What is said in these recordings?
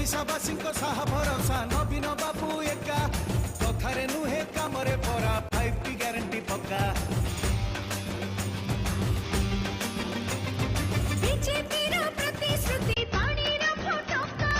ଓଡ଼ିଶାବାସୀଙ୍କ ସାହା ଭରସା ନବୀନ ବାବୁ ଏକା କଥାରେ ନୁହେଁ କାମରେ ପରା 5T ଗ୍ୟାରେଣ୍ଟି ପକ୍କା ବିଜେପିର ପ୍ରତିଶ୍ରୁତି ପାଣିର ଫଟକା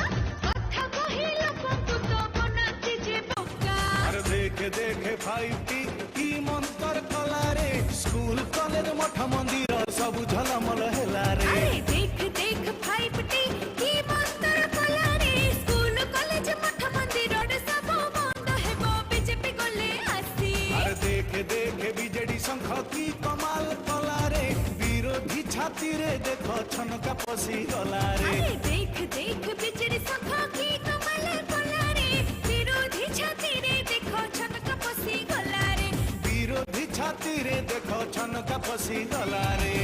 କଥା କହି ଲୋକଙ୍କୁ ତ ବନାନ୍ତି ଯେ ବୋକା ଆରେ ଦେଖେ ଦେଖେ 5T କି ମନ୍ତର କଲାରେ ସ୍କୁଲ କଲେଜ ମଠ ମନ୍ଦିର ସବୁ ଝଲମଲ ହେଲାରେ ଆରେ ଦେଖ ଦେଖ 5T କି ମନ୍ତର କଲାରେ ସ୍କୁଲ କଲେଜ ମଠ ମନ୍ଦିର ସବୁ ବନ୍ଦ ହେବ ବିଜେପି ଗଲେ ଆସି ଆରେ ଦେଖେ ଦେଖେ ବିଜେଡି ଶଙ୍ଖ କି କମାଲ କଲାରେ ବିରୋଧୀ ଛାତିରେ ଦେଖ ଛନକା ପଶି ଗଲାରେ ଆରେ ଦେଖ ଦେଖ ବିଜେଡି ଶଙ୍ଖ କି କମାଲ କଲାରେ ବିରୋଧୀ ଛାତିରେ ଦେଖ ଛନକା ପଶି ଗଲାରେ ବିରୋଧୀ ଛାତିରେ ଦେଖ ଛନକା ପଶି ଗଲାରେ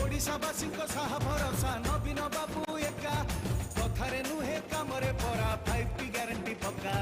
ଓଡ଼ିଶାବାସୀଙ୍କ ସାହା ଭରସା ନବୀନ ବାବୁ ଏକା କଥାରେ ନୁହେଁ କାମରେ ପରା 5T ଗ୍ୟାରେଣ୍ଟି ପକ୍କା